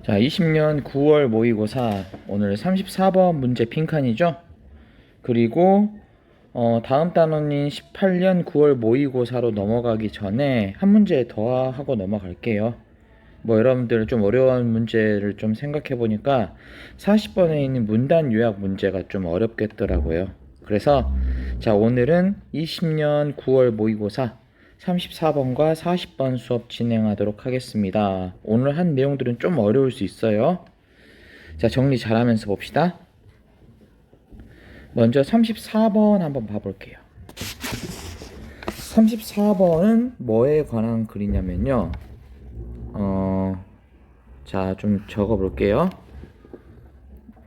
자, 20년 9월 모의고사 오늘 34번 문제 빈칸이죠. 그리고 다음 단원인 18년 9월 모의고사로 넘어가기 전에 한 문제 더 하고 넘어갈게요. 여러분들 좀 어려운 문제를 좀 생각해 보니까 40번에 있는 문단 요약 문제가 좀 어렵겠더라고요. 그래서 자, 오늘은 20년 9월 모의고사 34번과 40번 수업 진행하도록 하겠습니다. 오늘 한 내용들은 좀 어려울 수 있어요. 자, 정리 잘하면서 봅시다. 먼저 34번 한번 봐볼게요. 34번은 뭐에 관한 글이냐면요. 자, 좀 적어볼게요.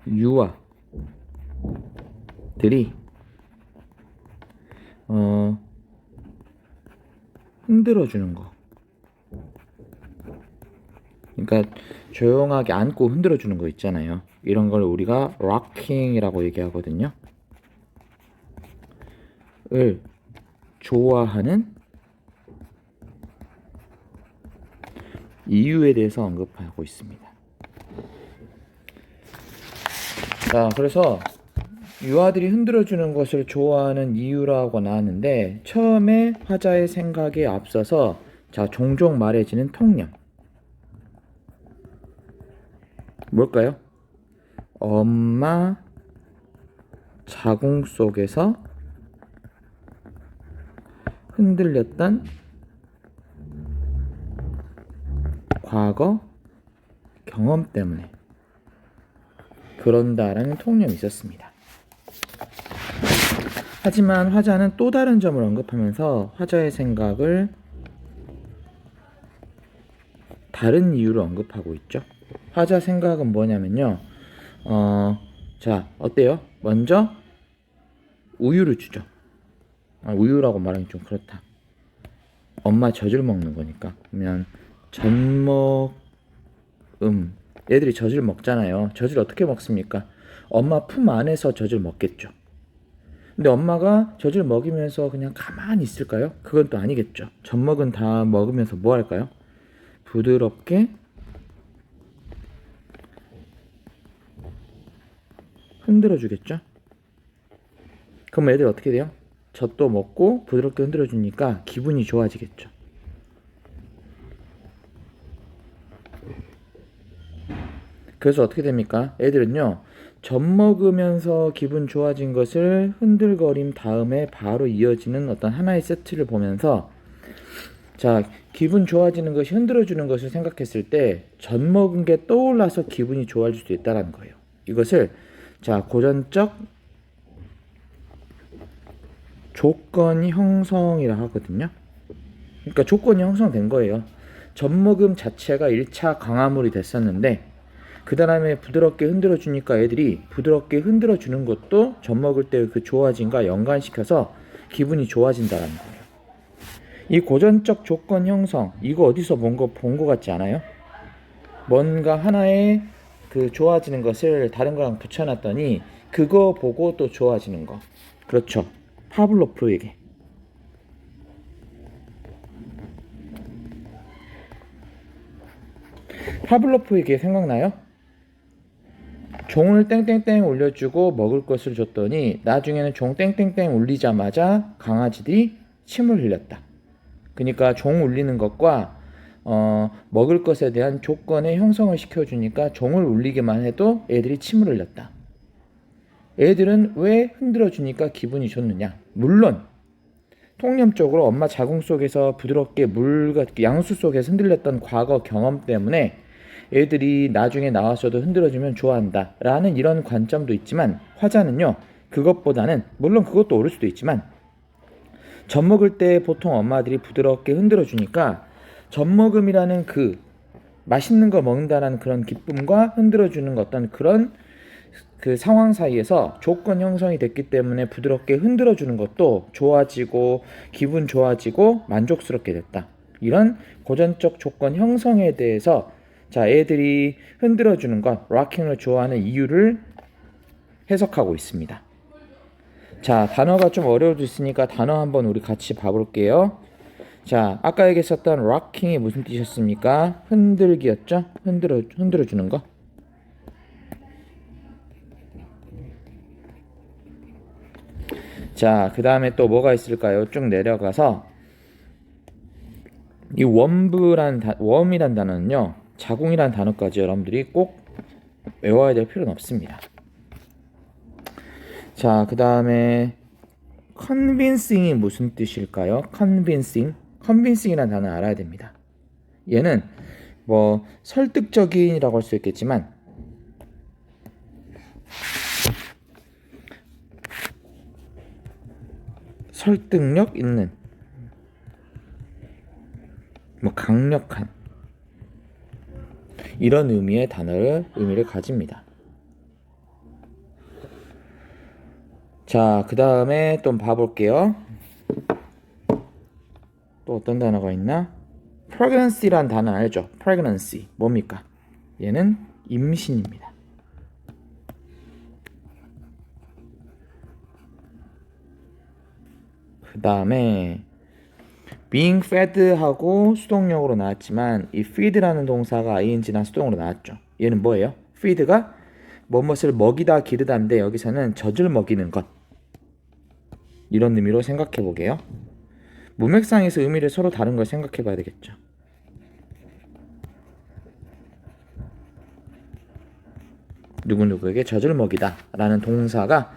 유아들이 흔들어주는 거. 그러니까 조용하게 안고 흔들어주는 거 있잖아요. 이런 걸 우리가 rocking이라고 얘기하거든요. 을 좋아하는 이유에 대해서 언급하고 있습니다. 자, 그래서 유아들이 흔들어주는 것을 좋아하는 이유라고 나왔는데, 처음에 화자의 생각에 앞서서 자, 종종 말해지는 통념. 뭘까요? 엄마 자궁 속에서 흔들렸던 과거 경험 때문에 그런다라는 통념이 있었습니다. 하지만 화자는 또 다른 점을 언급하면서 화자의 생각을 다른 이유로 언급하고 있죠. 화자 생각은 뭐냐면요. 자, 어때요? 먼저 우유를 주죠. 우유라고 말하기 좀 그렇다. 엄마 젖을 먹는 거니까. 그러면 애들이 젖을 먹잖아요. 젖을 어떻게 먹습니까? 엄마 품 안에서 젖을 먹겠죠. 근데 엄마가 젖을 먹이면서 그냥 가만히 있을까요? 그건 또 아니겠죠. 젖먹은 다 먹으면서 뭐 할까요? 부드럽게 흔들어 주겠죠. 그럼 애들 어떻게 돼요? 젖도 먹고 부드럽게 흔들어 주니까 기분이 좋아지겠죠. 그래서 어떻게 됩니까? 애들은요, 젖 먹으면서 기분 좋아진 것을 흔들거림 다음에 바로 이어지는 어떤 하나의 세트를 보면서, 자, 기분 좋아지는 것이 흔들어주는 것을 생각했을 때 젖 먹은 게 떠올라서 기분이 좋아질 수도 있다는 거예요. 이것을 자, 고전적 조건이 형성이라 하거든요. 그러니까 조건이 형성된 거예요. 젖 먹음 자체가 1차 강화물이 됐었는데, 그 다음에 부드럽게 흔들어 주니까 애들이 부드럽게 흔들어 주는 것도 젖 먹을 때 그 좋아짐과 연관시켜서 기분이 좋아진다는 거예요. 이 고전적 조건 형성, 이거 어디서 본 거 같지 않아요? 뭔가 하나의 그 좋아지는 것을 다른 거랑 붙여놨더니 그거 보고 또 좋아지는 거. 그렇죠. 파블로프에게. 파블로프에게 생각나요? 종을 땡땡땡 올려주고 먹을 것을 줬더니 나중에는 종 땡땡땡 울리자마자 강아지들이 침을 흘렸다. 그러니까 종 울리는 것과 먹을 것에 대한 조건의 형성을 시켜주니까 종을 울리기만 해도 애들이 침을 흘렸다. 애들은 왜 흔들어주니까 기분이 좋느냐? 물론 통념적으로 엄마 자궁 속에서 부드럽게 양수 속에서 흔들렸던 과거 경험 때문에 애들이 나중에 나와서도 흔들어주면 좋아한다 라는 이런 관점도 있지만, 화자는요, 그것보다는, 물론 그것도 옳을 수도 있지만, 젖 먹을 때 보통 엄마들이 부드럽게 흔들어주니까 젖먹음이라는 그 맛있는 거 먹는다라는 그런 기쁨과 흔들어주는 어떤 그런 그 상황 사이에서 조건 형성이 됐기 때문에 부드럽게 흔들어주는 것도 좋아지고 기분 좋아지고 만족스럽게 됐다. 이런 고전적 조건 형성에 대해서 자, 애들이 흔들어주는 것, 락킹을 좋아하는 이유를 해석하고 있습니다. 자, 단어가 좀 어려울 수 있으니까 단어 한번 우리 같이 봐볼게요. 자, 아까 얘기했었던 rocking이 무슨 뜻이었습니까? 흔들기였죠? 흔들어 주는 거. 자, 그 다음에 또 뭐가 있을까요? 쭉 내려가서 이 웜이란 단어는요, 자궁이란 단어까지 여러분들이 꼭 외워야 될 필요는 없습니다. 자, 그 다음에 convincing이 무슨 뜻일까요? convincing이라는 단어 알아야 됩니다. 얘는 뭐 설득적인이라고 할 수 있겠지만 설득력 있는, 뭐 강력한 이런 의미의 의미를 가집니다. 자, 그 다음에 또 봐볼게요. 또 어떤 단어가 있나? pregnancy란 단어 알죠? pregnancy 뭡니까? 얘는 임신입니다. 그 다음에 being fed 하고 수동력으로 나왔지만 이 feed라는 동사가 ing나 수동으로 나왔죠. 얘는 뭐예요? feed가 무엇을 먹이다 기르다인데 여기서는 젖을 먹이는 것, 이런 의미로 생각해 보게요. 문맥상에서 의미를 서로 다른 걸 생각해 봐야 되겠죠. 누구누구에게 젖을 먹이다 라는 동사가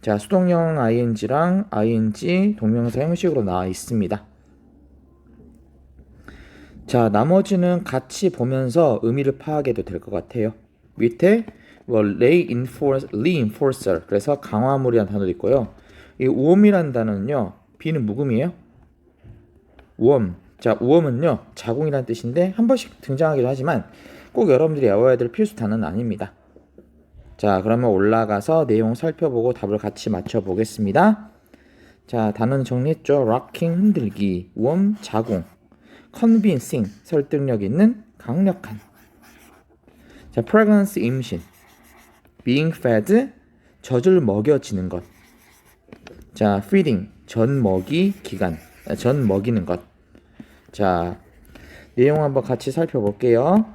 자, 수동형 ing랑 ing 동명사 형식으로 나와 있습니다. 자, 나머지는 같이 보면서 의미를 파악해도 될 것 같아요. 밑에 reinforcer, 그래서 강화물이라는 단어도 있고요. 이 웜이라는 단어는요, B는 묵음이에요. 웜. 자, 웜은요, 자궁이라는 뜻인데 한 번씩 등장하기도 하지만 꼭 여러분들이 외워야 될 필수 단어는 아닙니다. 자, 그러면 올라가서 내용 살펴보고 답을 같이 맞춰보겠습니다. 자, 단어는 정리했죠. rocking, 흔들기, 웜, 자궁, convincing, 설득력 있는, 강력한. 자, pregnancy, 임신, being fed, 젖을 먹여지는 것. 자, feeding, 젖 먹이는 것. 자, 내용 한번 같이 살펴볼게요.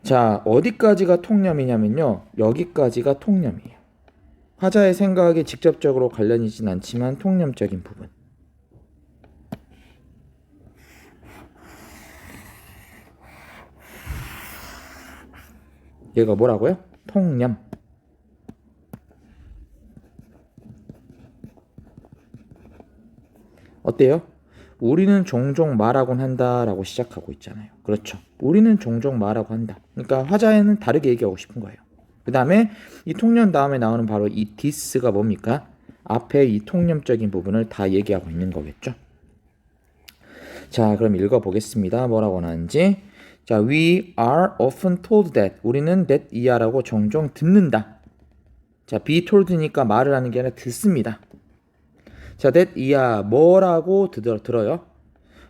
자, 어디까지가 통념이냐면요, 여기까지가 통념이에요. 화자의 생각에 직접적으로 관련이진 않지만 통념적인 부분. 얘가 뭐라고요? 통념. 어때요? 우리는 종종 말하곤 한다라고 시작하고 있잖아요. 그렇죠. 우리는 종종 말하고 한다. 그러니까 화자에는 다르게 얘기하고 싶은 거예요. 그 다음에 이 통념 다음에 나오는 바로 이 this가 뭡니까? 앞에 이 통념적인 부분을 다 얘기하고 있는 거겠죠. 자, 그럼 읽어보겠습니다. 뭐라고 나왔는지. 자, we are often told that. 우리는 that 이하라고 종종 듣는다. 자, be told니까 말을 하는 게 아니라 듣습니다. 자, that 이하 뭐라고 들어요?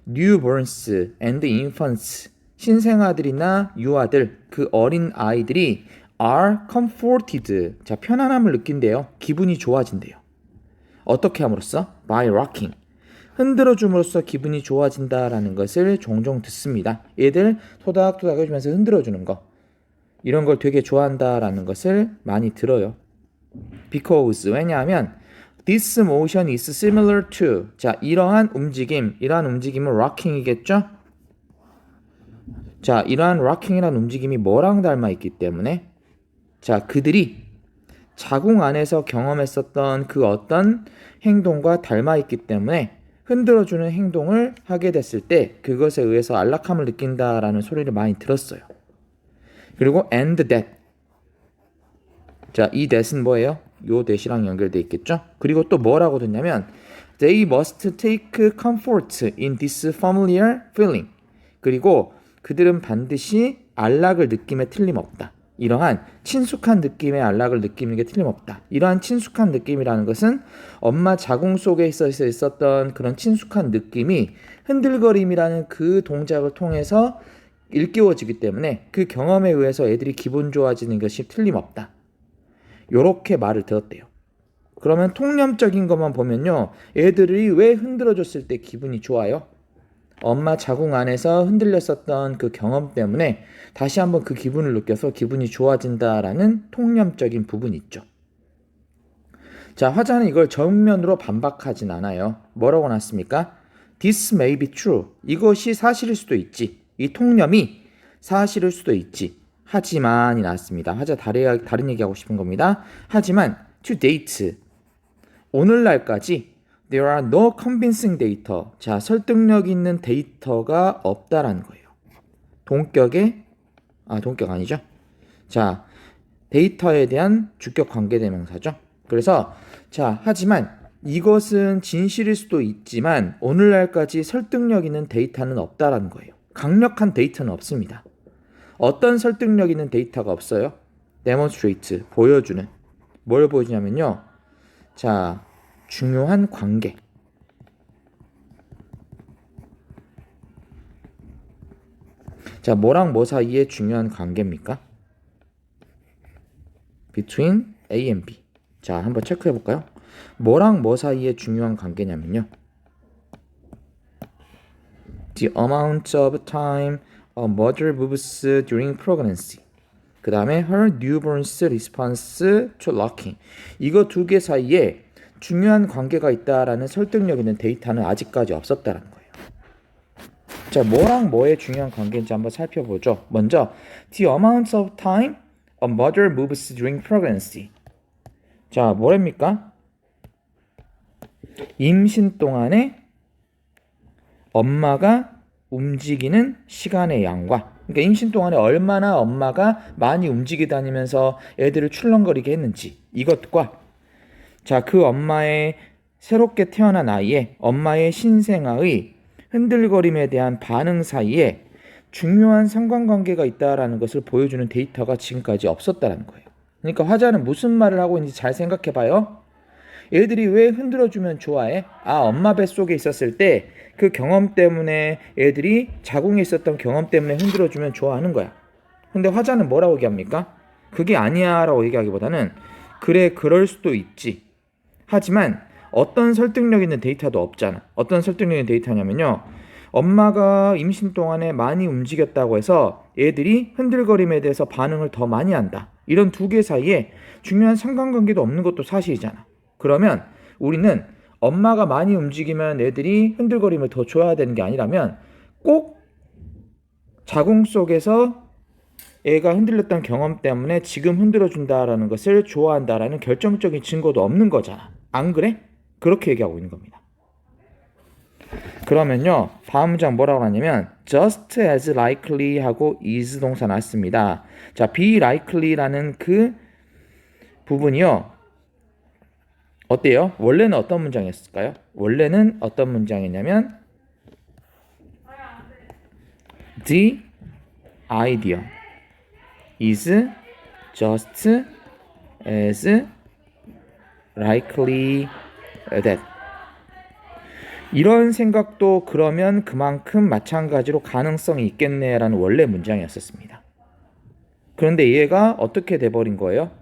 newborns and infants. 신생아들이나 유아들, 그 어린 아이들이 are comforted. 자, 편안함을 느낀대요. 기분이 좋아진대요. 어떻게 함으로써? by rocking. 흔들어줌으로써 기분이 좋아진다라는 것을 종종 듣습니다. 얘들 토닥토닥 해주면서 흔들어주는 거, 이런 걸 되게 좋아한다라는 것을 많이 들어요. because, 왜냐하면 this motion is similar to. 자, 이러한 움직임은 rocking이겠죠? 자, 이러한 rocking이라는 움직임이 뭐랑 닮아 있기 때문에, 자, 그들이 자궁 안에서 경험했었던 그 어떤 행동과 닮아 있기 때문에 흔들어주는 행동을 하게 됐을 때 그것에 의해서 안락함을 느낀다라는 소리를 많이 들었어요. 그리고 and that. 자, 이 that은 뭐예요? 요 that이랑 연결돼 있겠죠? 그리고 또 뭐라고 듣냐면 they must take comfort in this familiar feeling. 그리고 그들은 반드시 안락을 느낌에 틀림없다. 이러한 친숙한 느낌의 안락을 느끼는 게 틀림없다. 이러한 친숙한 느낌이라는 것은 엄마 자궁 속에 있었던 그런 친숙한 느낌이 흔들거림이라는 그 동작을 통해서 일깨워지기 때문에 그 경험에 의해서 애들이 기분 좋아지는 것이 틀림없다. 요렇게 말을 들었대요. 그러면 통념적인 것만 보면요. 애들이 왜 흔들어줬을 때 기분이 좋아요? 엄마 자궁 안에서 흔들렸었던 그 경험 때문에 다시 한번 그 기분을 느껴서 기분이 좋아진다라는 통념적인 부분이 있죠. 자, 화자는 이걸 정면으로 반박하진 않아요. 뭐라고 났습니까? This may be true. 이것이 사실일 수도 있지. 이 통념이 사실일 수도 있지. 하지만이 나왔습니다. 화자 다른 얘기하고 싶은 겁니다. 하지만 to date. 오늘날까지 there are no convincing data. 자, 설득력 있는 데이터가 없다라는 거예요. 동격 아니죠? 자, 데이터에 대한 주격 관계대명사죠. 그래서 자, 하지만 이것은 진실일 수도 있지만 오늘날까지 설득력 있는 데이터는 없다라는 거예요. 강력한 데이터는 없습니다. 어떤 설득력 있는 데이터가 없어요? demonstrate, 보여주는. 뭘 보여주냐면요. 자, 중요한 관계. 자, 뭐랑 뭐 사이에 중요한 관계입니까? between A and B. 자, 한번 체크해 볼까요? 뭐랑 뭐 사이에 중요한 관계냐면요. The amount of time a mother moves during pregnancy. 그 다음에 her newborn's response to rocking. 이거 두 개 사이에 중요한 관계가 있다라는 설득력 있는 데이터는 아직까지 없었다는 거예요. 자, 뭐랑 뭐의 중요한 관계인지 한번 살펴보죠. 먼저, the amount of time a mother moves during pregnancy. 자, 뭐랍니까? 임신 동안에 엄마가 움직이는 시간의 양과, 그러니까 임신 동안에 얼마나 엄마가 많이 움직이 다니면서 애들을 출렁거리게 했는지, 이것과 자, 그 엄마의 새롭게 태어난 아이의 엄마의 신생아의 흔들거림에 대한 반응 사이에 중요한 상관관계가 있다라는 것을 보여주는 데이터가 지금까지 없었다는 거예요. 그러니까 화자는 무슨 말을 하고 있는지 잘 생각해 봐요. 애들이 왜 흔들어주면 좋아해? 아, 엄마 뱃속에 있었을 때 그 경험 때문에 애들이 자궁에 있었던 경험 때문에 흔들어주면 좋아하는 거야. 근데 화자는 뭐라고 얘기합니까? 그게 아니야 라고 얘기하기보다는 그래, 그럴 수도 있지. 하지만 어떤 설득력 있는 데이터도 없잖아. 어떤 설득력 있는 데이터냐면요. 엄마가 임신 동안에 많이 움직였다고 해서 애들이 흔들거림에 대해서 반응을 더 많이 한다. 이런 두 개 사이에 중요한 상관관계도 없는 것도 사실이잖아. 그러면 우리는 엄마가 많이 움직이면 애들이 흔들거림을 더 줘야 되는 게 아니라면 꼭 자궁 속에서 애가 흔들렸던 경험 때문에 지금 흔들어준다라는 것을 좋아한다라는 결정적인 증거도 없는 거잖아. 안 그래? 그렇게 얘기하고 있는 겁니다. 그러면요, 다음 문장 뭐라고 하냐면 just as likely 하고 is 동사 나왔습니다. 자, be likely라는 그 부분이요, 어때요? 원래는 어떤 문장이었을까요? 원래는 어떤 문장이냐면 the idea is just as likely that. 이런 생각도 그러면 그만큼 마찬가지로 가능성이 있겠네라는 원래 문장이었었습니다. 그런데 얘가 어떻게 돼버린 거예요?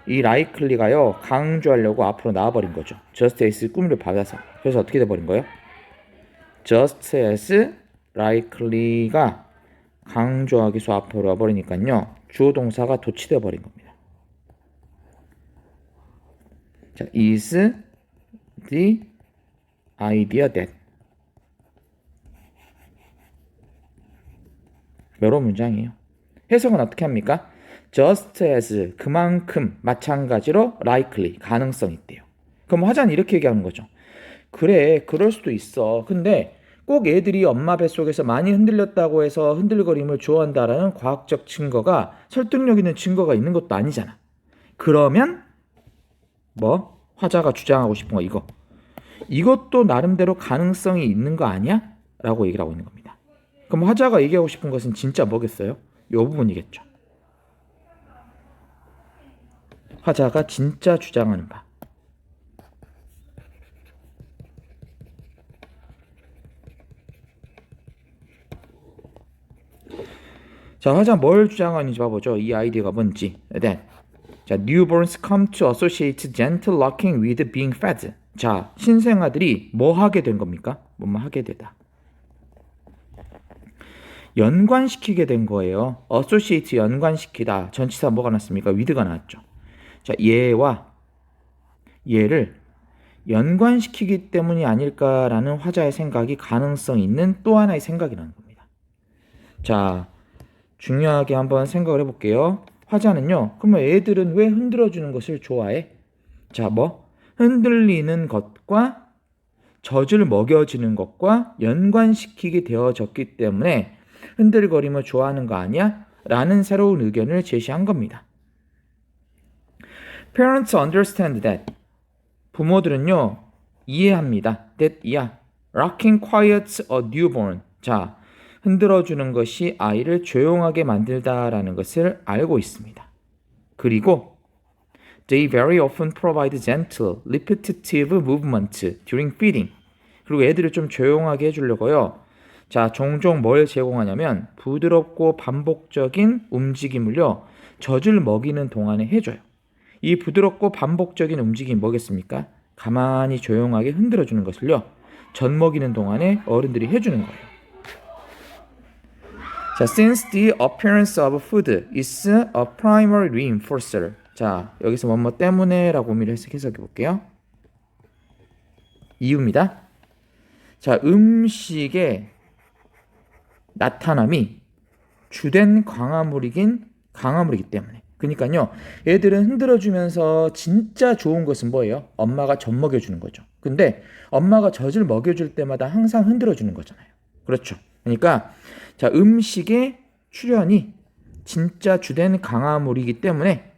이 likely가요, 강조하려고 앞으로 나와버린 거죠. just as 꾸미를 받아서. 그래서 어떻게 돼버린 거예요? just as likely가 강조하기서 앞으로 와버리니까요, 주어 동사가 도치돼 버린 겁니다. 자, is the idea that. 여러 문장이에요. 해석은 어떻게 합니까? just as, 그만큼, 마찬가지로 likely, 가능성이 있대요. 그럼 화자는 이렇게 얘기하는 거죠. 그래, 그럴 수도 있어. 근데 꼭 애들이 엄마 뱃속에서 많이 흔들렸다고 해서 흔들거림을 좋아한다라는 과학적 증거가, 설득력 있는 증거가 있는 것도 아니잖아. 그러면 뭐? 화자가 주장하고 싶은 거 이거. 이것도 나름대로 가능성이 있는 거 아니야? 라고 얘기를 하고 있는 겁니다. 그럼 화자가 얘기하고 싶은 것은 진짜 뭐겠어요? 이 부분이겠죠. 화자가 진짜 주장하는 바. 자, 화자 뭘 주장하는지 봐보죠. 이 아이디어가 뭔지. 네. 자, newborns come to associate gentle rocking with being fed. 자, 신생아들이 뭐 하게 된 겁니까? 뭐뭐 하게 되다. 연관시키게 된 거예요. associate 연관시키다. 전치사 뭐가 났습니까? with가 나왔죠. 자, 얘와 얘를 연관시키기 때문이 아닐까라는 화자의 생각이 가능성 있는 또 하나의 생각이라는 겁니다. 자, 중요하게 한번 생각을 해볼게요. 화자는요, 그러면 애들은 왜 흔들어주는 것을 좋아해? 자, 흔들리는 것과 젖을 먹여주는 것과 연관시키게 되어졌기 때문에 흔들거림을 좋아하는 거 아니야? 라는 새로운 의견을 제시한 겁니다. Parents understand that. 부모들은요, 이해합니다. That, rocking quiets a newborn. 자, 흔들어주는 것이 아이를 조용하게 만들다라는 것을 알고 있습니다. 그리고 They very often provide gentle, repetitive movement during feeding. 그리고 애들을 좀 조용하게 해주려고요. 자, 종종 뭘 제공하냐면 부드럽고 반복적인 움직임을요, 젖을 먹이는 동안에 해줘요. 이 부드럽고 반복적인 움직임이 뭐겠습니까? 가만히 조용하게 흔들어주는 것을요, 젖 먹이는 동안에 어른들이 해주는 거예요. 자, since the appearance of food is a primary reinforcer. 자, 여기서 뭐뭐 때문에 라고 의미를 해석해 볼게요. 이유입니다. 자, 음식의 나타남이 주된 강화물이기 때문에. 그러니까요, 애들은 흔들어주면서 진짜 좋은 것은 뭐예요? 엄마가 젖 먹여주는 거죠. 근데 엄마가 젖을 먹여줄 때마다 항상 흔들어주는 거잖아요. 그렇죠. 그러니까 자, 음식의 출현이 진짜 주된 강화물이기 때문에,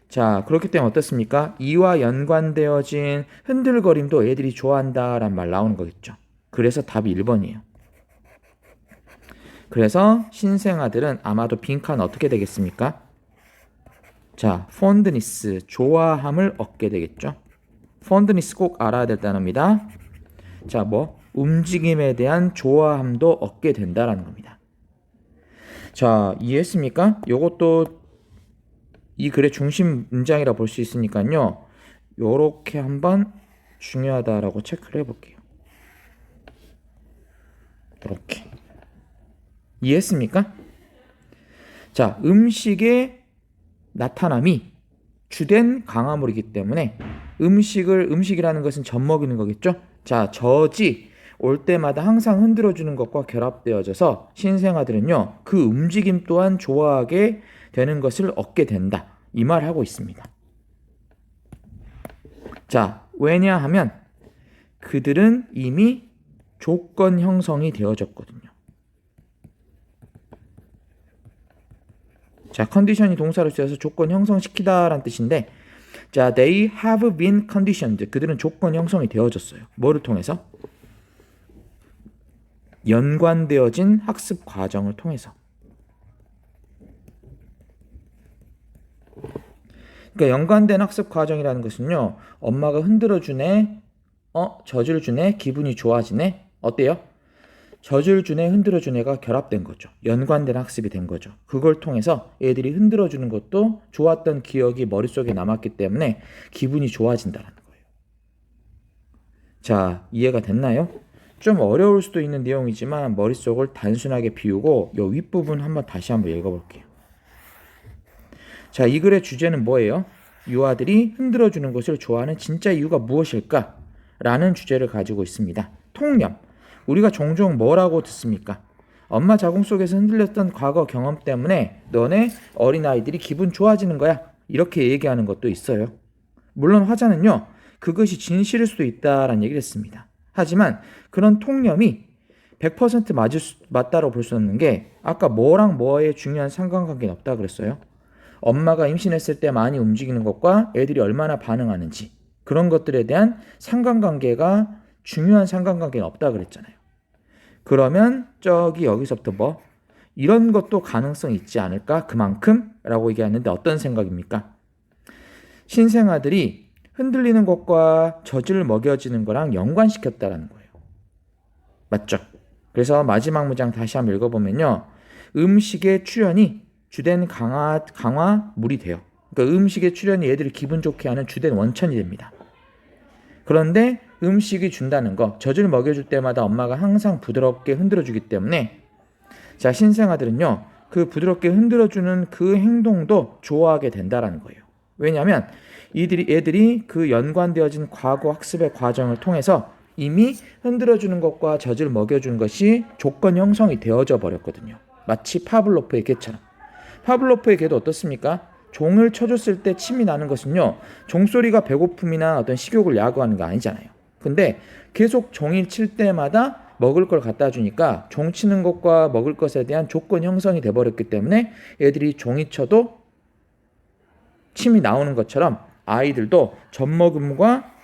자, 그렇기 때문에 어떻습니까? 이와 연관되어진 흔들거림도 애들이 좋아한다라는 말 나오는 거겠죠. 그래서 답이 1번이에요. 그래서 신생아들은 아마도 빈칸 어떻게 되겠습니까? 자, fondness, 좋아함을 얻게 되겠죠. fondness 꼭 알아야 될 단어입니다. 자, 움직임에 대한 좋아함도 얻게 된다라는 겁니다. 자, 이해했습니까? 요것도 이 글의 중심 문장이라 볼 수 있으니까요, 요렇게 한번 중요하다라고 체크를 해볼게요. 이렇게. 이해했습니까? 자, 음식의 나타남이 주된 강화물이기 때문에 음식이라는 것은 젖 먹이는 거겠죠? 자, 젖이 올 때마다 항상 흔들어주는 것과 결합되어져서 신생아들은요, 그 움직임 또한 좋아하게 되는 것을 얻게 된다. 이 말 하고 있습니다. 자, 왜냐하면 그들은 이미 조건 형성이 되어졌거든요. 자, 컨디션이 동사로 쓰여서 조건 형성시키다라는 뜻인데, 자, they have been conditioned. 그들은 조건 형성이 되어졌어요. 뭐를 통해서? 연관되어진 학습 과정을 통해서. 그러니까 연관된 학습 과정이라는 것은요, 엄마가 흔들어주네, 젖을 주네, 기분이 좋아지네, 어때요? 젖을 주네, 흔들어주네가 결합된 거죠. 연관된 학습이 된 거죠. 그걸 통해서 애들이 흔들어주는 것도 좋았던 기억이 머릿속에 남았기 때문에 기분이 좋아진다는 거예요. 자, 이해가 됐나요? 좀 어려울 수도 있는 내용이지만 머릿속을 단순하게 비우고 이 윗부분 다시 한번 읽어볼게요. 자, 이 글의 주제는 뭐예요? 유아들이 흔들어주는 것을 좋아하는 진짜 이유가 무엇일까? 라는 주제를 가지고 있습니다. 통념. 우리가 종종 뭐라고 듣습니까? 엄마 자궁 속에서 흔들렸던 과거 경험 때문에 너네 어린아이들이 기분 좋아지는 거야. 이렇게 얘기하는 것도 있어요. 물론 화자는요, 그것이 진실일 수도 있다라는 얘기를 했습니다. 하지만 그런 통념이 100% 맞다고 볼 수 없는 게, 아까 뭐랑 뭐의 중요한 상관관계는 없다 그랬어요. 엄마가 임신했을 때 많이 움직이는 것과 애들이 얼마나 반응하는지, 그런 것들에 대한 상관관계가 중요한 상관관계는 없다 그랬잖아요. 그러면 여기서부터 이런 것도 가능성이 있지 않을까? 그만큼? 라고 얘기하는데 어떤 생각입니까? 신생아들이 흔들리는 것과 젖을 먹여지는 거랑 연관시켰다라는 거예요. 맞죠? 그래서 마지막 문장 다시 한번 읽어보면요, 음식의 출현이 주된 강화물이 돼요. 그러니까 음식의 출현이 얘들을 기분 좋게 하는 주된 원천이 됩니다. 그런데 음식이 준다는 거, 젖을 먹여줄 때마다 엄마가 항상 부드럽게 흔들어주기 때문에 자, 신생아들은요, 그 부드럽게 흔들어주는 그 행동도 좋아하게 된다라는 거예요. 왜냐하면 애들이 그 연관되어진 과거 학습의 과정을 통해서 이미 흔들어주는 것과 젖을 먹여주는 것이 조건 형성이 되어져 버렸거든요. 마치 파블로프의 개처럼. 파블로프의 개도 어떻습니까? 종을 쳐줬을 때 침이 나는 것은요, 종소리가 배고픔이나 어떤 식욕을 야구하는 거 아니잖아요. 근데 계속 종이 칠 때마다 먹을 걸 갖다 주니까 종 치는 것과 먹을 것에 대한 조건 형성이 돼버렸기 때문에 애들이 종이 쳐도 침이 나오는 것처럼 아이들도 젖먹음과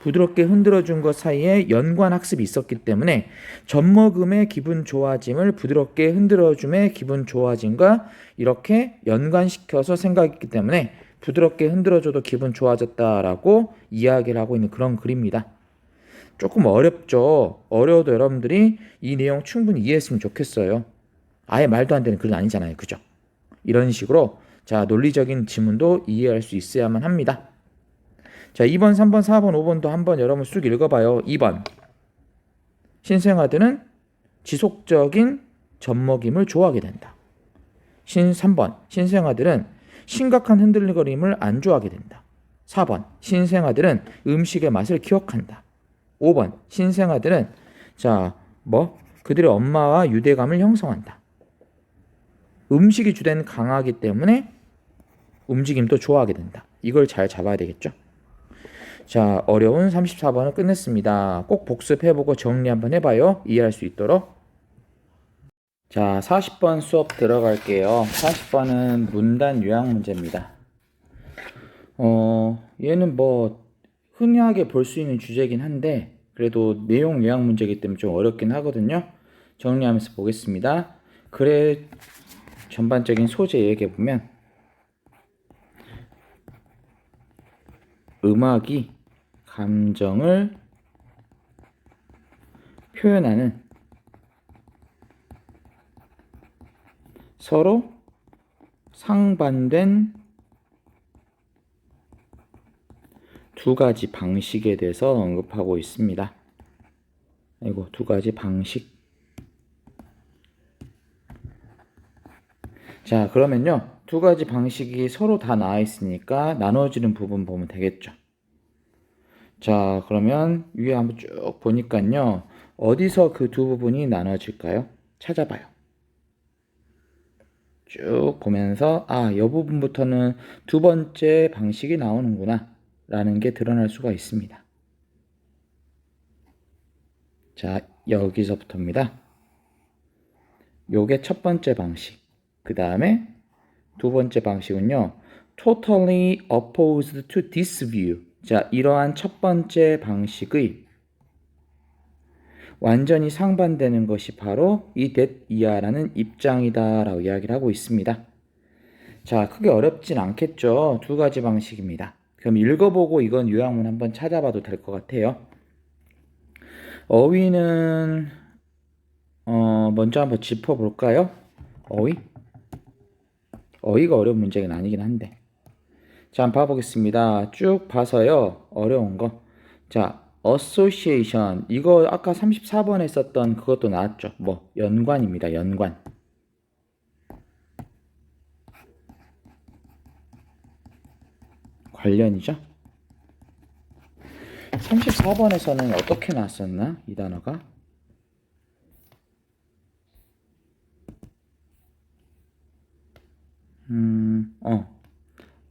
부드럽게 흔들어준 것 사이에 연관 학습이 있었기 때문에 젖먹음의 기분 좋아짐을 부드럽게 흔들어줌의 기분 좋아짐과 이렇게 연관시켜서 생각했기 때문에 부드럽게 흔들어줘도 기분 좋아졌다라고 이야기를 하고 있는 그런 글입니다. 조금 어렵죠. 어려워도 여러분들이 이 내용 충분히 이해했으면 좋겠어요. 아예 말도 안 되는 글은 아니잖아요. 그죠? 이런 식으로 자, 논리적인 지문도 이해할 수 있어야만 합니다. 자, 2번, 3번, 4번, 5번도 한번 여러분 쑥 읽어봐요. 2번. 신생아들은 지속적인 젖먹임을 좋아하게 된다. 3번. 신생아들은 심각한 흔들거림을 안 좋아하게 된다. 4번. 신생아들은 음식의 맛을 기억한다. 5번. 신생아들은 그들의 엄마와 유대감을 형성한다. 음식이 주된 강하기 때문에 움직임도 좋아하게 된다. 이걸 잘 잡아야 되겠죠. 자, 어려운 34번은 끝냈습니다. 꼭 복습해보고 정리 한번 해봐요. 이해할 수 있도록. 자, 40번 수업 들어갈게요. 40번은 문단 요약 문제입니다. 얘는 흔하게 볼 수 있는 주제긴 한데 그래도 내용 요약 문제이기 때문에 좀 어렵긴 하거든요. 정리하면서 보겠습니다. 글의 전반적인 소재 얘기해보면 음악이 감정을 표현하는 서로 상반된 두 가지 방식에 대해서 언급하고 있습니다. 두 가지 방식. 자, 그러면요. 두 가지 방식이 서로 다 나와 있으니까 나눠지는 부분 보면 되겠죠. 자, 그러면 위에 한번 쭉 보니까요. 어디서 그 두 부분이 나눠질까요? 찾아봐요. 쭉 보면서 이 부분부터는 두 번째 방식이 나오는구나 라는 게 드러날 수가 있습니다. 자, 여기서부터입니다. 요게 첫 번째 방식. 그 다음에 두 번째 방식은요. Totally opposed to this view. 자, 이러한 첫 번째 방식의 완전히 상반되는 것이 바로 이 that 이하라는 입장이다 라고 이야기를 하고 있습니다. 자, 크게 어렵진 않겠죠. 두 가지 방식입니다. 그럼 읽어보고 이건 요약문 한번 찾아봐도 될 것 같아요. 어휘는 먼저 한번 짚어볼까요? 어휘가 어려운 문제는 아니긴 한데 자, 한번 봐보겠습니다. 쭉 봐서요. 어려운 거. 자, association. 이거 아까 34번에 썼던 그것도 나왔죠. 연관입니다. 연관. 관련이죠. 34번에서는 어떻게 나왔었나? 이 단어가.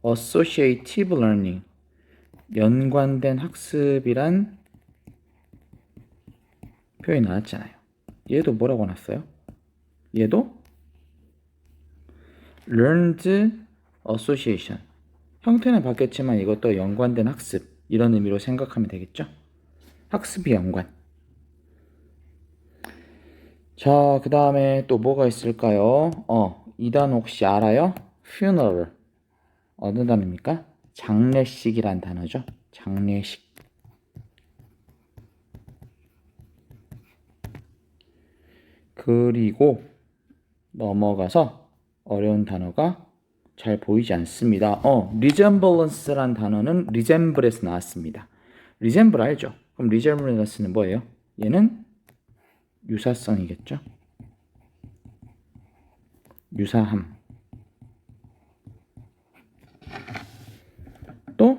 associative learning. 연관된 학습이란 표현이 나왔잖아요. 얘도 뭐라고 놨어요? 얘도 learned association. 형태는 바뀌었지만 이것도 연관된 학습. 이런 의미로 생각하면 되겠죠? 학습이 연관. 자, 그 다음에 또 뭐가 있을까요? 이 단어 혹시 알아요? funeral. 어느 단어입니까? 장례식이란 단어죠. 장례식. 그리고 넘어가서 어려운 단어가 잘 보이지 않습니다. resemblance란 단어는 resemble에서 나왔습니다. resemble 알죠? 그럼 resemblance는 뭐예요? 얘는 유사성이겠죠? 유사함. 또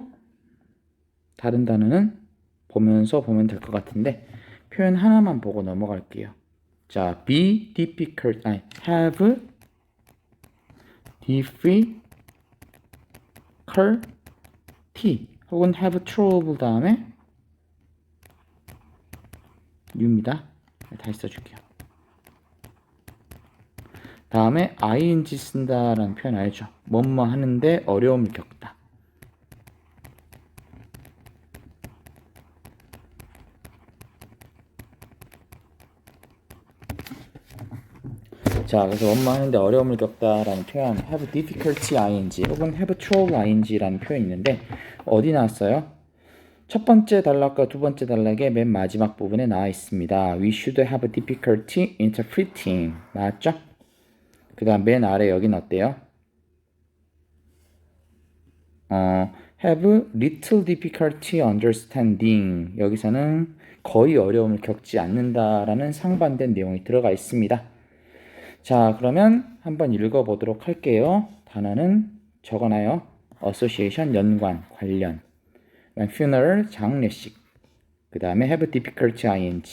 다른 단어는 보면서 보면 될 것 같은데 표현 하나만 보고 넘어갈게요. 자, be difficult, have difficulty 혹은 have trouble 다음에 you입니다. 다시 써줄게요. 다음에 ing 쓴다라는 표현 알죠? 뭐뭐 하는데 어려움을 겪다. 자, 그래서 뭐뭐 하는데 어려움을 겪다라는 표현 have difficulty ing 혹은 have trouble ing라는 표현이 있는데 어디 나왔어요? 첫 번째 단락과 두 번째 단락의 맨 마지막 부분에 나와 있습니다. We should have difficulty interpreting. 나왔죠? 그 다음 맨 아래 여기는 어때요? have little difficulty understanding. 여기서는 거의 어려움을 겪지 않는다라는 상반된 내용이 들어가 있습니다. 자, 그러면 한번 읽어보도록 할게요. 단어는 적어놔요. association, 연관, 관련. funeral, 장례식. 그 다음에 have difficulty, ing.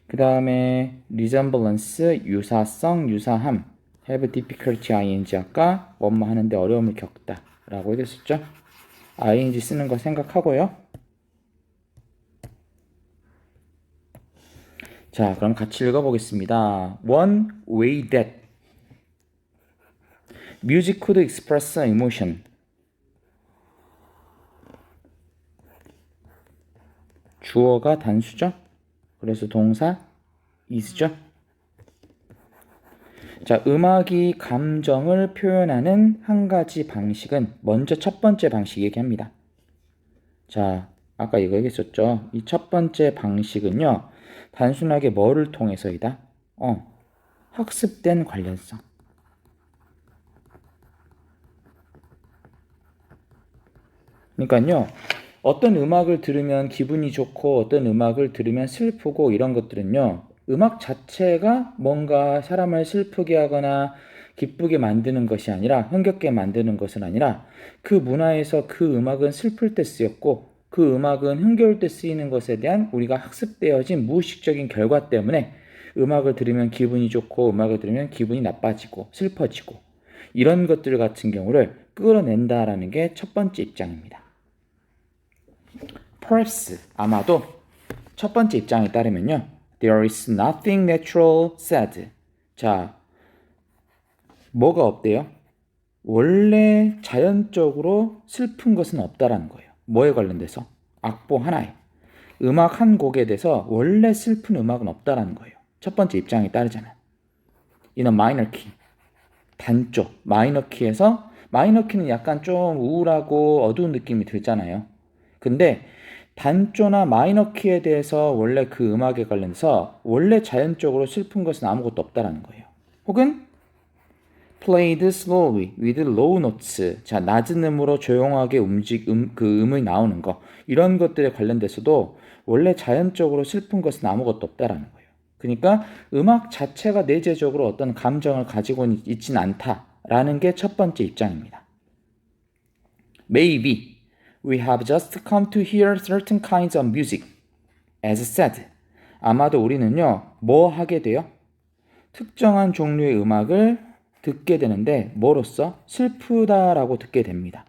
그 다음에 resemblance, 유사성, 유사함. have difficulty, ing. 아까 뭐뭐 하는데 어려움을 겪다 라고 해줬었죠. ing 쓰는 거 생각하고요. 자, 그럼 같이 읽어보겠습니다. One way that music could express emotion. 주어가 단수죠? 그래서 동사 is죠? 자, 음악이 감정을 표현하는 한 가지 방식은 먼저 첫 번째 방식 얘기합니다. 자, 아까 이거 얘기했었죠? 이 첫 번째 방식은요, 단순하게 뭐를 통해서이다? 학습된 관련성. 그러니까요, 어떤 음악을 들으면 기분이 좋고 어떤 음악을 들으면 슬프고 이런 것들은요, 음악 자체가 뭔가 사람을 슬프게 하거나 기쁘게 만드는 것이 아니라, 흥겹게 만드는 것은 아니라 그 문화에서 그 음악은 슬플 때 쓰였고 그 음악은 흥겨울 때 쓰이는 것에 대한 우리가 학습되어진 무의식적인 결과 때문에 음악을 들으면 기분이 좋고 음악을 들으면 기분이 나빠지고 슬퍼지고 이런 것들 같은 경우를 끌어낸다라는 게 첫 번째 입장입니다. Perhaps, 아마도 첫 번째 입장에 따르면요, There is nothing natural said. 자, 뭐가 없대요? 원래 자연적으로 슬픈 것은 없다라는 거예요. 뭐에 관련돼서? 악보 하나에. 음악 한 곡에 대해서 원래 슬픈 음악은 없다라는 거예요. 첫 번째 입장에 따르자면. In a minor key. 단조, 마이너 키에서, 마이너 키는 약간 좀 우울하고 어두운 느낌이 들잖아요. 근데 단조나 마이너 키에 대해서 원래 그 음악에 관련해서 원래 자연적으로 슬픈 것은 아무것도 없다라는 거예요. 혹은 played slowly with low notes. 자, 낮은 음으로 조용하게 그 음이 나오는 거. 이런 것들에 관련돼서도 원래 자연적으로 슬픈 것은 아무것도 없다라는 거예요. 그러니까 음악 자체가 내재적으로 어떤 감정을 가지고 있지는 않다라는 게 첫 번째 입장입니다. Maybe we have just come to hear certain kinds of music. As said. 아마도 우리는요, 뭐 하게 돼요? 특정한 종류의 음악을 듣게 되는데 뭐로써? 슬프다라고 듣게 됩니다.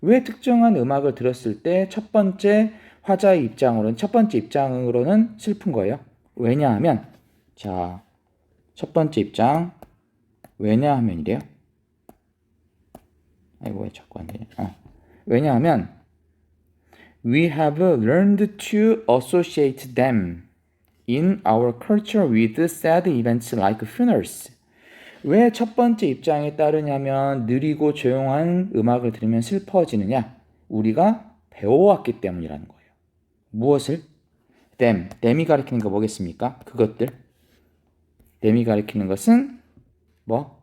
왜 특정한 음악을 들었을 때 첫 번째 화자의 입장으로는, 첫 번째 입장으로는 슬픈 거예요? 왜냐하면, 자, 첫 번째 입장, 왜냐하면 이래요? 아이고, 왜 자꾸 안 되냐? 왜냐하면, we have learned to associate them in our culture with sad events like funerals. 왜 첫 번째 입장에 따르냐면 느리고 조용한 음악을 들으면 슬퍼지느냐? 우리가 배워왔기 때문이라는 거예요. 무엇을? them이 가리키는 거 뭐겠습니까? 그것들. them이 가리키는 것은 뭐?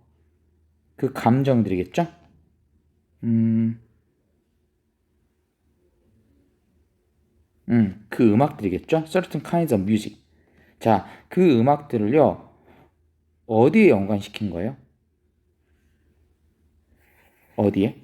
그 감정들이겠죠? 그 음악들이겠죠? Certain kinds of music. 자, 그 음악들을요, 어디에 연관시킨 거예요? 어디에?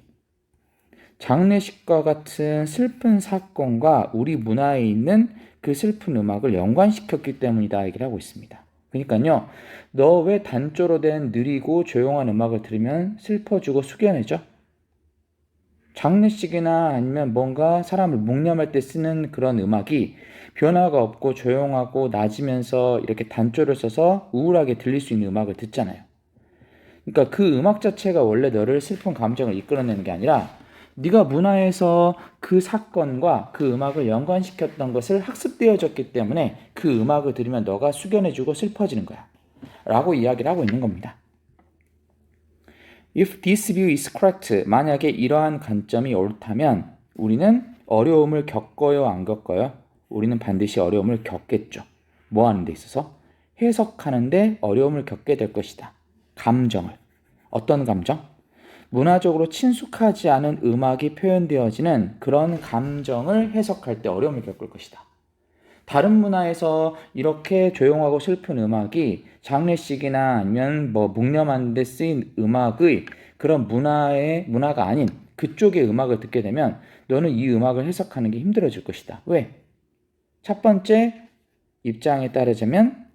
장례식과 같은 슬픈 사건과 우리 문화에 있는 그 슬픈 음악을 연관시켰기 때문이다 얘기를 하고 있습니다. 그러니까요, 너 왜 단조로 된 느리고 조용한 음악을 들으면 슬퍼지고 숙연해져? 장례식이나 아니면 뭔가 사람을 묵념할 때 쓰는 그런 음악이 변화가 없고 조용하고 낮으면서 이렇게 단조를 써서 우울하게 들릴 수 있는 음악을 듣잖아요. 그러니까 그 음악 자체가 원래 너를 슬픈 감정을 이끌어내는 게 아니라 네가 문화에서 그 사건과 그 음악을 연관시켰던 것을 학습되어졌기 때문에 그 음악을 들으면 너가 숙연해지고 슬퍼지는 거야 라고 이야기를 하고 있는 겁니다. If this view is correct, 만약에 이러한 관점이 옳다면 우리는 어려움을 겪어요, 안 겪어요? 우리는 반드시 어려움을 겪겠죠. 뭐 하는 데 있어서? 해석하는 데 어려움을 겪게 될 것이다. 감정을. 어떤 감정? 문화적으로 친숙하지 않은 음악이 표현되어지는 그런 감정을 해석할 때 어려움을 겪을 것이다. 다른 문화에서 이렇게 조용하고 슬픈 음악이 장례식이나 아니면 뭐 묵념하는 데 쓰인 음악의 그런 문화가 아닌 그쪽의 음악을 듣게 되면 너는 이 음악을 해석하는 게 힘들어질 것이다. 왜? 첫 번째 입장에 따르자면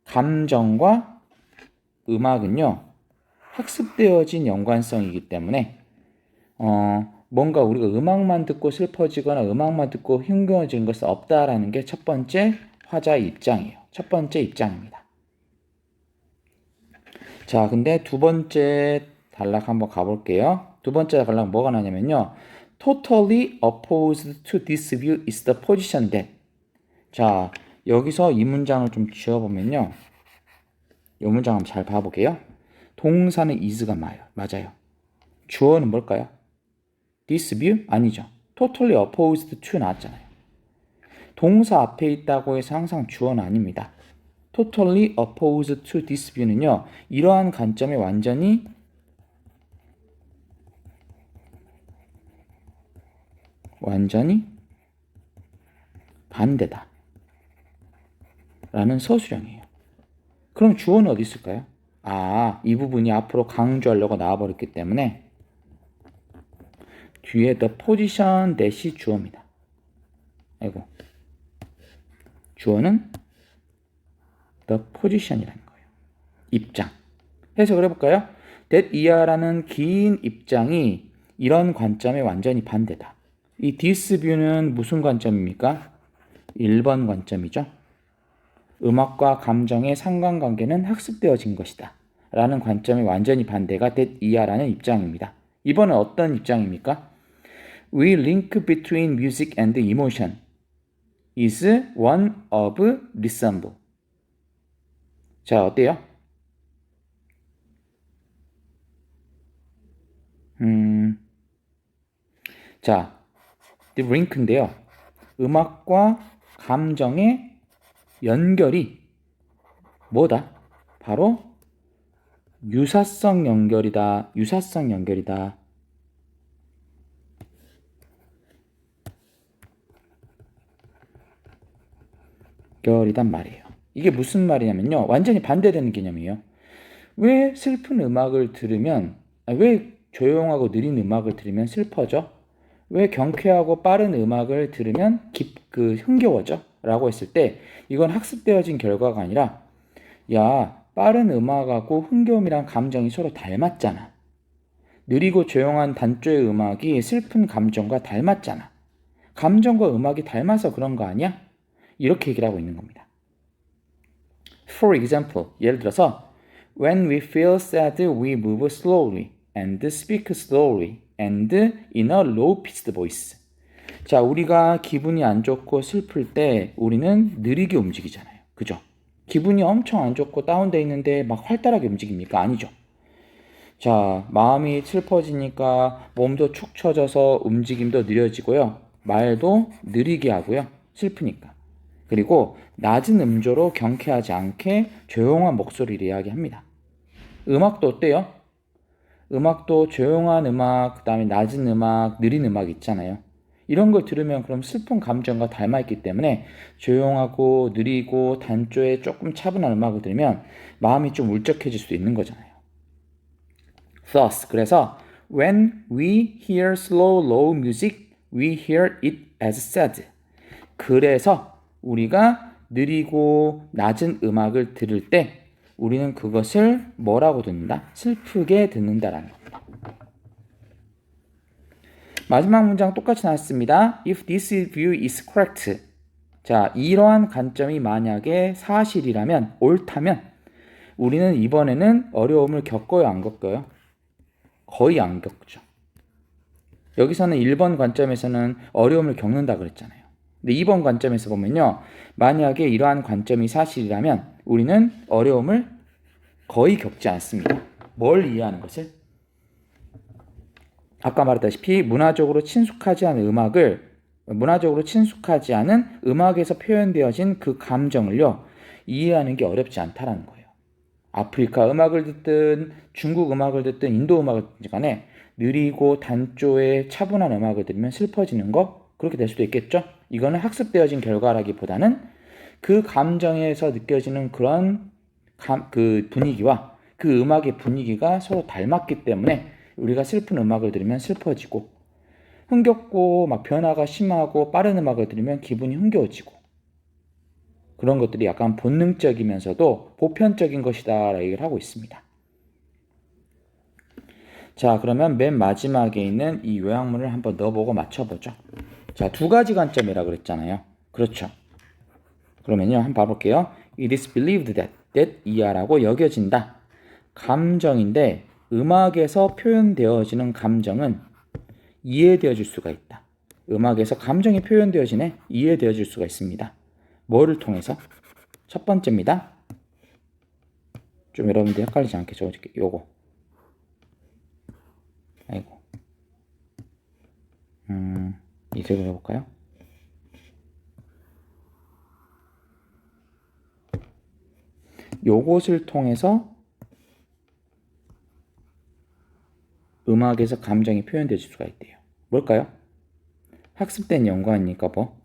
감정과 음악은요, 학습되어진 연관성이기 때문에 뭔가 우리가 음악만 듣고 슬퍼지거나 음악만 듣고 힘겨워지는 것은 없다라는 게 첫 번째 화자의 입장이에요. 첫 번째 입장입니다. 자, 근데 두 번째 단락 한번 가볼게요. 두 번째 단락 뭐가 나냐면요. Totally opposed to this view is the position that. 자, 여기서 이 문장을 좀 지어보면요. 이 문장 한번 잘 봐볼게요. 동사는 is가 맞아요. 주어는 뭘까요? This view? 아니죠. Totally opposed to 나왔잖아요. 동사 앞에 있다고 해서 항상 주어는 아닙니다. Totally opposed to this view는요. 이러한 관점에 완전히 반대다 라는 서술형이에요. 그럼 주어는 어디 있을까요? 이 부분이 앞으로 강조하려고 나와버렸기 때문에 뒤에 the position that이 주어입니다. 아이고. 주어는 the position이라는 거예요. 입장. 해석을 해볼까요? that 이하라는 긴 입장이 이런 관점에 완전히 반대다. 이 this view는 무슨 관점입니까? 1번 관점이죠. 음악과 감정의 상관관계는 학습되어진 것이다. 라는 관점이 완전히 반대가 that 이하라는 입장입니다. 이번은 어떤 입장입니까? We link between music and emotion is one of resemble. 자, 어때요? 자, the link인데요. 음악과 감정의 연결이 뭐다? 바로 유사성 연결이다. 연결이단 말이에요. 이게 무슨 말이냐면요. 완전히 반대되는 개념이에요. 왜 슬픈 음악을 들으면, 왜 조용하고 느린 음악을 들으면 슬퍼져? 왜 경쾌하고 빠른 음악을 들으면 흥겨워져? 라고 했을 때 이건 학습되어진 결과가 아니라 야, 빠른 음악하고 흥겨움이란 감정이 서로 닮았잖아. 느리고 조용한 단조의 음악이 슬픈 감정과 닮았잖아. 감정과 음악이 닮아서 그런 거 아니야? 이렇게 얘기를 하고 있는 겁니다. For example, 예를 들어서 When we feel sad, we move slowly and speak slowly and in a low-pitched voice. 자, 우리가 기분이 안 좋고 슬플 때 우리는 느리게 움직이잖아요. 그죠? 기분이 엄청 안 좋고 다운돼 있는데 막 활달하게 움직입니까? 아니죠. 자, 마음이 슬퍼지니까 몸도 축 처져서 움직임도 느려지고요. 말도 느리게 하고요. 슬프니까. 그리고 낮은 음조로 경쾌하지 않게 조용한 목소리를 이야기합니다. 음악도 어때요? 음악도 조용한 음악, 그 다음에 낮은 음악, 느린 음악 있잖아요. 이런 걸 들으면 그럼 슬픈 감정과 닮아있기 때문에 조용하고 느리고 단조에 조금 차분한 음악을 들으면 마음이 좀 울적해질 수 있는 거잖아요. Thus, 그래서 when we hear slow, low music, we hear it as sad. 그래서 우리가 느리고 낮은 음악을 들을 때 우리는 그것을 뭐라고 듣는다? 슬프게 듣는다라는 겁니다. 마지막 문장 똑같이 나왔습니다. If this view is correct. 자, 이러한 관점이 만약에 사실이라면, 옳다면 우리는 이번에는 어려움을 겪어요, 안 겪어요? 거의 안 겪죠. 여기서는 1번 관점에서는 어려움을 겪는다 그랬잖아요. 근데 2번 관점에서 보면요. 만약에 이러한 관점이 사실이라면 우리는 어려움을 거의 겪지 않습니다. 뭘 이해하는 것을? 아까 말했다시피 문화적으로 친숙하지 않은 음악에서 표현되어진 그 감정을요. 이해하는 게 어렵지 않다라는 거예요. 아프리카 음악을 듣든 중국 음악을 듣든 인도 음악을 듣든 간에 느리고 단조의 차분한 음악을 들으면 슬퍼지는 거 그렇게 될 수도 있겠죠. 이거는 학습되어진 결과라기보다는 그 감정에서 느껴지는 그런 그 분위기와 그 음악의 분위기가 서로 닮았기 때문에 우리가 슬픈 음악을 들으면 슬퍼지고 흥겹고 막 변화가 심하고 빠른 음악을 들으면 기분이 흥겨워지고 그런 것들이 약간 본능적이면서도 보편적인 것이다 라고 얘기를 하고 있습니다. 자, 그러면 맨 마지막에 있는 이 요약문을 한번 넣어보고 맞춰보죠. 자, 2가지 관점이라고 그랬잖아요. 그렇죠. 그러면요, 한번 봐볼게요. It is believed that 이하라고 여겨진다. 감정인데 음악에서 표현되어지는 감정은 이해되어질 수가 있다. 음악에서 감정이 표현되어지네? 이해되어질 수가 있습니다. 뭐를 통해서? 첫 번째입니다. 좀 여러분들 헷갈리지 않게 적어줄게요. 요거. 아이고. 이색을 해볼까요? 요것을 통해서 음악에서 감정이 표현될 수가 있대요. 뭘까요? 학습된 연관이니까 뭐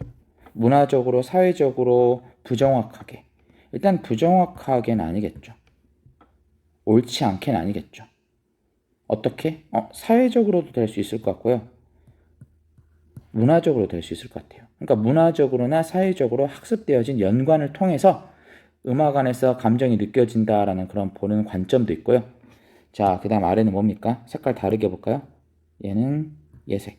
문화적으로 사회적으로 부정확하게 일단 부정확하게는 아니겠죠. 옳지 않게는 아니겠죠. 어떻게? 사회적으로도 될 수 있을 것 같고요. 문화적으로 될 수 있을 것 같아요. 그러니까 문화적으로나 사회적으로 학습되어진 연관을 통해서 음악 안에서 감정이 느껴진다라는 그런 보는 관점도 있고요. 자, 그 다음 아래는 뭡니까? 색깔 다르게 볼까요? 얘는 예색.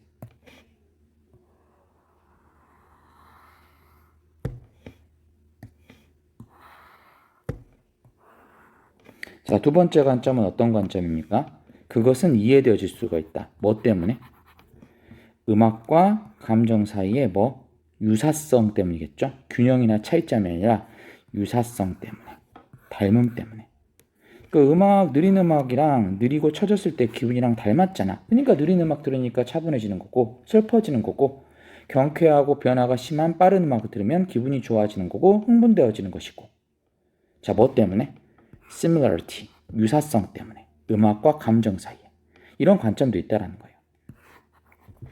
자, 두 번째 관점은 어떤 관점입니까? 그것은 이해되어질 수가 있다. 뭐 때문에? 음악과 감정 사이에 뭐? 유사성 때문이겠죠? 균형이나 차이점이 아니라 유사성 때문에. 닮음 때문에. 그 음악, 느린 음악이랑 느리고 쳐졌을 때 기분이랑 닮았잖아. 그러니까 느린 음악 들으니까 차분해지는 거고 슬퍼지는 거고 경쾌하고 변화가 심한 빠른 음악을 들으면 기분이 좋아지는 거고 흥분되어지는 것이고. 자, 뭐 때문에? similarity, 유사성 때문에. 음악과 감정 사이에. 이런 관점도 있다라는 거예요.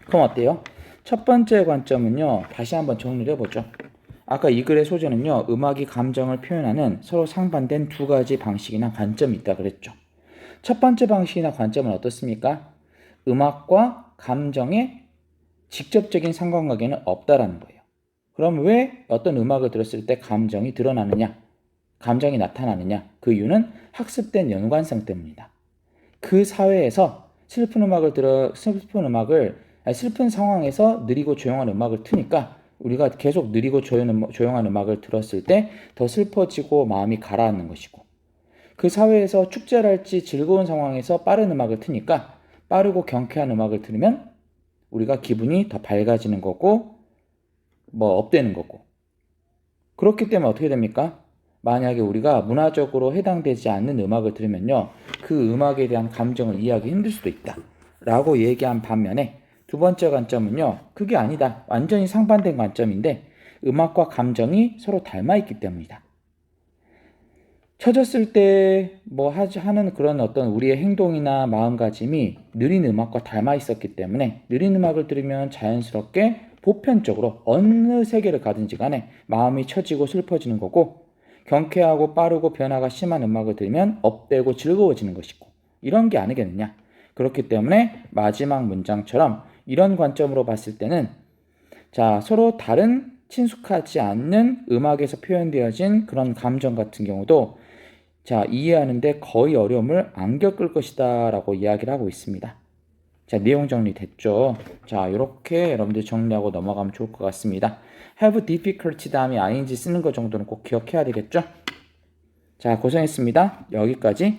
그럼 어때요? 첫 번째 관점은요. 다시 한번 정리를 해보죠. 아까 이 글의 소재는요. 음악이 감정을 표현하는 서로 상반된 2가지 방식이나 관점이 있다 그랬죠. 첫 번째 방식이나 관점은 어떻습니까? 음악과 감정의 직접적인 상관관계는 없다라는 거예요. 그럼 왜 어떤 음악을 들었을 때 감정이 드러나느냐? 감정이 나타나느냐? 그 이유는 학습된 연관성 때문이다. 그 사회에서 슬픈 상황에서 느리고 조용한 음악을 트니까 우리가 계속 느리고 조용한 음악을 들었을 때 더 슬퍼지고 마음이 가라앉는 것이고 그 사회에서 축제랄지 즐거운 상황에서 빠른 음악을 트니까 빠르고 경쾌한 음악을 들으면 우리가 기분이 더 밝아지는 거고 뭐 업되는 거고 그렇기 때문에 어떻게 됩니까? 만약에 우리가 문화적으로 해당되지 않는 음악을 들으면요 그 음악에 대한 감정을 이해하기 힘들 수도 있다 라고 얘기한 반면에 두 번째 관점은요 그게 아니다. 완전히 상반된 관점인데 음악과 감정이 서로 닮아있기 때문이다. 처졌을 때 뭐 하는 그런 어떤 우리의 행동이나 마음가짐이 느린 음악과 닮아 있었기 때문에 느린 음악을 들으면 자연스럽게 보편적으로 어느 세계를 가든지 간에 마음이 처지고 슬퍼지는 거고, 경쾌하고 빠르고 변화가 심한 음악을 들으면 업되고 즐거워지는 것이고, 이런 게 아니겠느냐. 그렇기 때문에 마지막 문장처럼 이런 관점으로 봤을 때는, 자, 서로 다른 친숙하지 않는 음악에서 표현되어진 그런 감정 같은 경우도 자, 이해하는데 거의 어려움을 안 겪을 것이다 라고 이야기를 하고 있습니다. 자, 내용 정리됐죠? 자, 이렇게 여러분들 정리하고 넘어가면 좋을 것 같습니다. have difficulty 다음에 ing 쓰는 거 정도는 꼭 기억해야 되겠죠? 자, 고생했습니다. 여기까지.